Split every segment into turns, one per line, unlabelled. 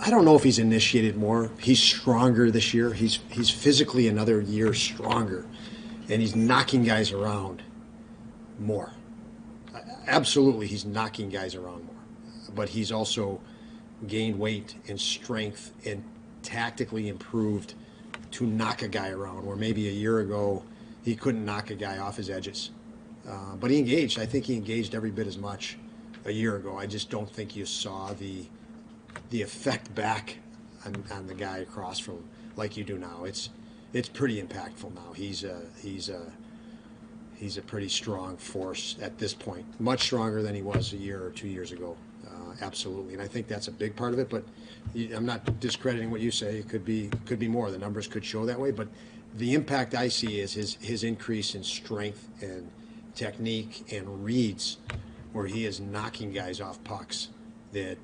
I don't know if he's initiated more. He's stronger this year. He's physically another year stronger, and he's knocking guys around more. Absolutely, he's knocking guys around more, but he's also gained weight and strength and tactically improved to knock a guy around, where maybe a year ago he couldn't knock a guy off his edges. But he engaged. I think he engaged every bit as much a year ago. I just don't think you saw the effect back on the guy across from like you do now. It's pretty impactful now. He's a pretty strong force at this point, much stronger than he was a year or 2 years ago. Absolutely, and I think that's a big part of it. But I'm not discrediting what you say. It could be more. The numbers could show that way. But the impact I see is his increase in strength and technique and reads, where he is knocking guys off pucks that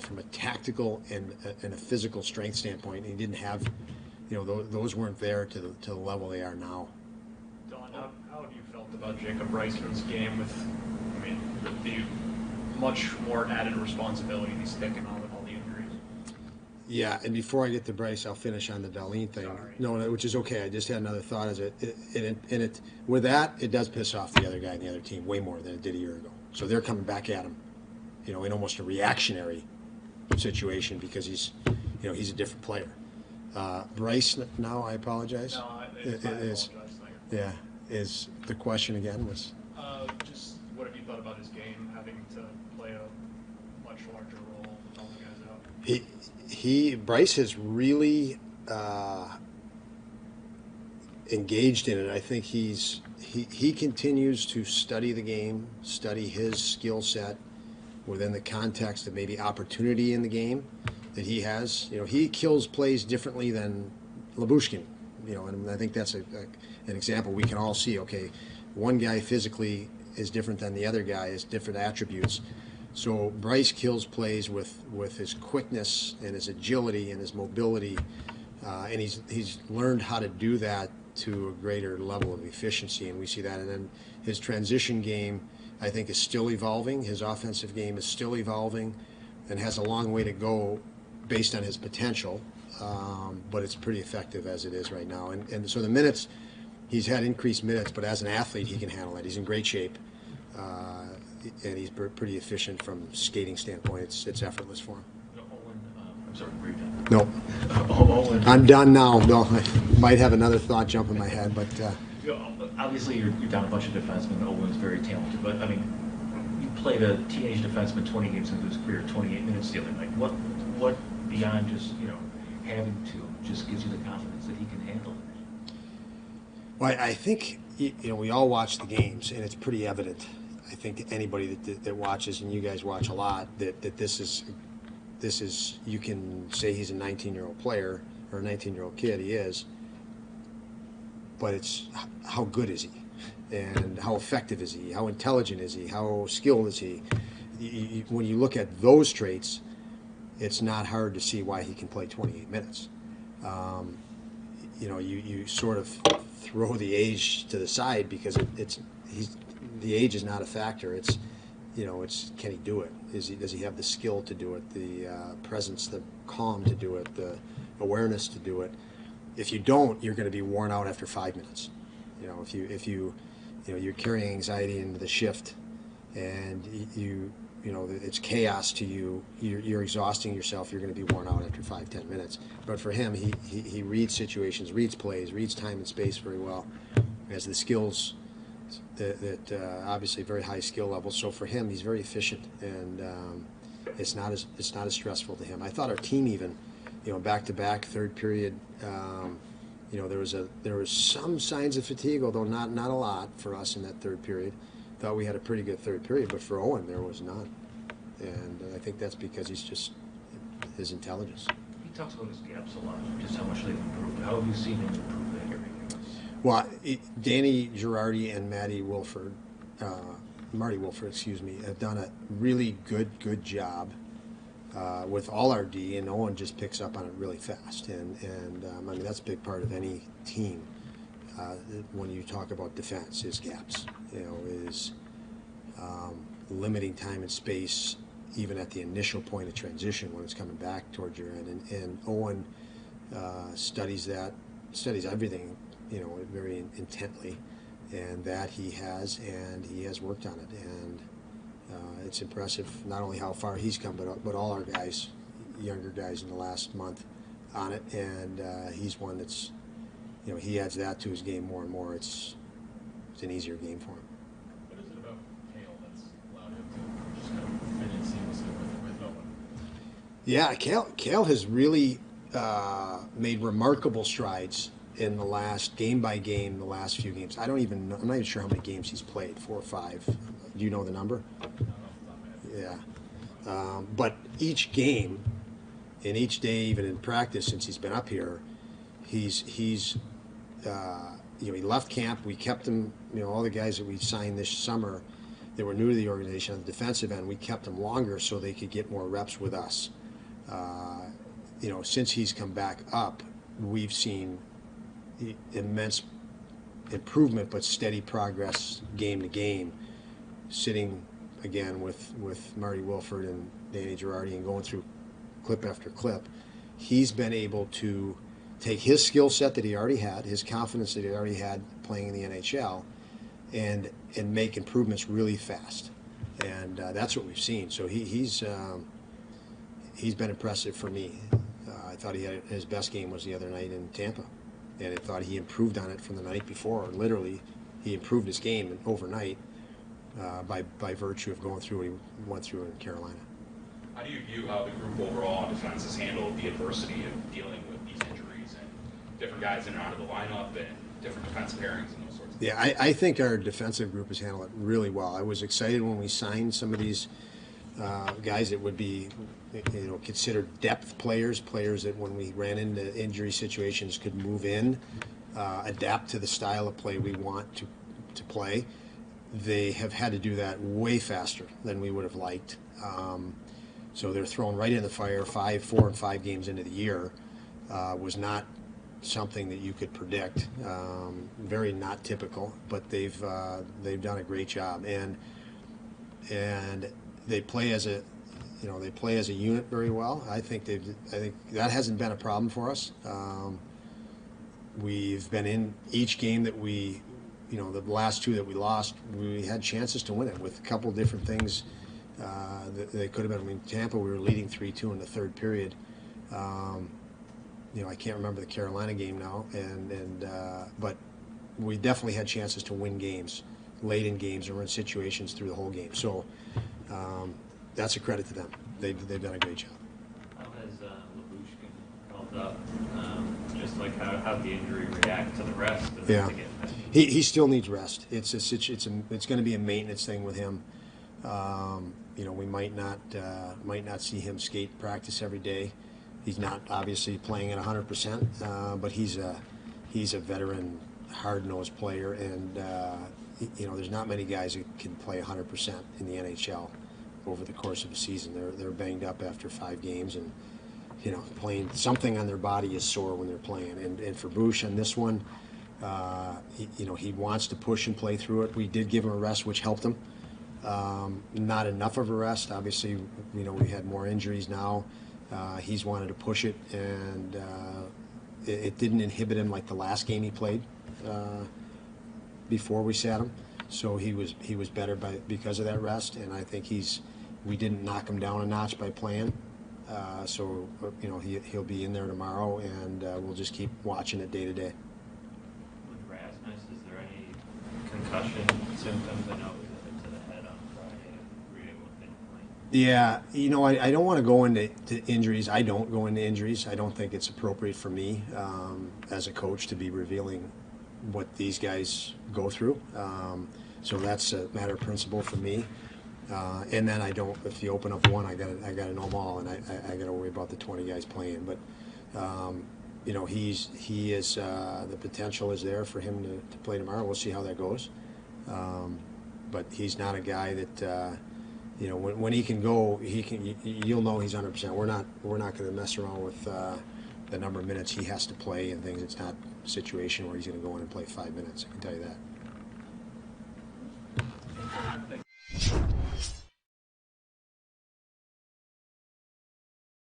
from a tactical and a physical strength standpoint, he didn't have. Those weren't there to the level they are now.
Don, how have you felt about Jacob Reisman's game with, the much more added responsibility he's taken on with all the injuries?
Yeah, and before I get to Bryce, I'll finish on the Dahlin thing.
Sorry.
No, which is okay. I just had another thought. With that, it does piss off the other guy in the other team way more than it did a year ago. So they're coming back at him, in almost a reactionary situation because he's a different player. Bryce, now I apologize.
No, I apologize.
Yeah, is the question again was?
Just what have you thought about his game, having to play a much larger role with all the guys out?
Bryce has really engaged in it. I think he continues to study the game, study his skill set within the context of maybe opportunity in the game that he has. He kills plays differently than Labushkin. And I think that's an example we can all see. Okay, one guy physically is different than the other guy, has different attributes. So Bryce kills plays with his quickness and his agility and his mobility, and he's learned how to do that to a greater level of efficiency, and we see that. And then his transition game, I think, is still evolving. His offensive game is still evolving and has a long way to go based on his potential, but it's pretty effective as it is right now. And so the minutes, he's had increased minutes, but as an athlete, he can handle it. He's in great shape, and he's pretty efficient from skating standpoint. It's effortless for him.
Owen, I'm sorry, were you done?
No.
Owen.
I'm done now. No, I might have another thought jump in my head, but
obviously you're down a bunch of defensemen. Owen's very talented, but you played a teenage defenseman 20 games into his career, 28 minutes the other night. What beyond just having to just gives you the confidence that he can handle it?
Well, I think we all watch the games, and it's pretty evident. I think to anybody that watches, and you guys watch a lot, that this is you can say he's a 19-year-old player or a 19-year-old kid. He is, but it's how good is he, and how effective is he, how intelligent is he, how skilled is he. When you look at those traits, it's not hard to see why he can play 28 minutes. You sort of throw the age to the side because the age is not a factor. It's can he do it? Does he have the skill to do it, the presence, the calm to do it, the awareness to do it? If you don't, you're going to be worn out after 5 minutes. If you're carrying anxiety into the shift, and it's chaos to you, you're exhausting yourself. You're going to be worn out after 5-10 minutes. But for him, he reads situations, reads plays, reads time and space very well, has the skills that obviously very high skill level. So for him, he's very efficient, and it's not as stressful to him. I thought our team even, back to back third period, there was some signs of fatigue, although not a lot for us in that third period. Thought we had a pretty good third period, but for Owen there was none, and I think that's because he's just his intelligence.
He talks about his gaps a lot, just how much they've improved. How have you seen him improve that area?
Well, Danny Girardi and Marty Wilford, have done a really good job with all our D, and Owen just picks up on it really fast. And that's a big part of any team. When you talk about defense, is gaps, is limiting time and space even at the initial point of transition when it's coming back towards your end. And Owen studies everything, very intently, and that he has worked on it, and it's impressive not only how far he's come, but all our guys, younger guys in the last month on it, and he's one that's, he adds that to his game more and more. It's an easier game for him.
What is it about Kale that's allowed him to just kind of fit in seamlessly with Owen?
Yeah, Kale has really made remarkable strides in the last game by game, the last few games. I'm not even sure how many games he's played, 4 or 5. Do you know the number? Yeah. But each game, and each day, even in practice since he's been up here, he left camp. We kept him. All the guys that we signed this summer that were new to the organization on the defensive end, we kept them longer so they could get more reps with us. Since he's come back up, we've seen immense improvement, but steady progress game to game. Sitting again with Marty Wilford and Danny Girardi and going through clip after clip, he's been able to take his skill set that he already had, his confidence that he already had playing in the NHL, and make improvements really fast. And that's what we've seen. So he's been impressive for me. I thought his best game was the other night in Tampa, and I thought he improved on it from the night before. Literally, he improved his game overnight by virtue of going through what he went through in Carolina.
How do you view how the group overall on defense has handled the adversity of dealing with these injuries and different guys in and out of the lineup and different defensive pairings and those sorts of things?
Yeah, I think our defensive group has handled it really well. I was excited when we signed some of these guys that would be, considered depth players that when we ran into injury situations could move in, adapt to the style of play we want to play. They have had to do that way faster than we would have liked. So they're thrown right in the fire. 4 and 5 games into the year was not something that you could predict. Very not typical, but they've done a great job, and they play as a unit very well. I think that hasn't been a problem for us. We've been in each game that we, the last 2 that we lost, we had chances to win it with a couple of different things. They could have been. I mean, Tampa, we were leading 3-2 in the third period. I can't remember the Carolina game now, but we definitely had chances to win games, late in games, or in situations through the whole game. So that's a credit to them. They've done a great job.
How has Labushkin held up? Just like how the injury react to the rest?
Yeah, he still needs rest. It's going to be a maintenance thing with him. We might not see him skate practice every day. He's not obviously playing at 100%, but he's a veteran, hard-nosed player, and there's not many guys that can play 100% in the NHL over the course of a season. They're banged up after 5 games, and playing something on their body is sore when they're playing. And for Bush on this one, he wants to push and play through it. We did give him a rest, which helped him. Not enough of a rest. Obviously, we had more injuries now. He's wanted to push it, and it didn't inhibit him like the last game he played before we sat him. So he was better because of that rest, and I think we didn't knock him down a notch by playing. So he'll be in there tomorrow, and we'll just keep watching it day to day.
With Rasmus, is there any concussion symptoms? I know it was to the head on Friday. Were you able to pinpoint?
Yeah, I don't want to go into injuries. I don't go into injuries. I don't think it's appropriate for me as a coach to be revealing what these guys go through. So that's a matter of principle for me. And then if you open up one, I gotta know them all, and I gotta worry about the 20 guys playing. But he is the potential is there for him to play tomorrow. We'll see how that goes. But he's not a guy that when he can go, you'll know he's 100%. We're not going to mess around with the number of minutes he has to play and things. It's not a situation where he's going to go in and play 5 minutes. I can tell you that.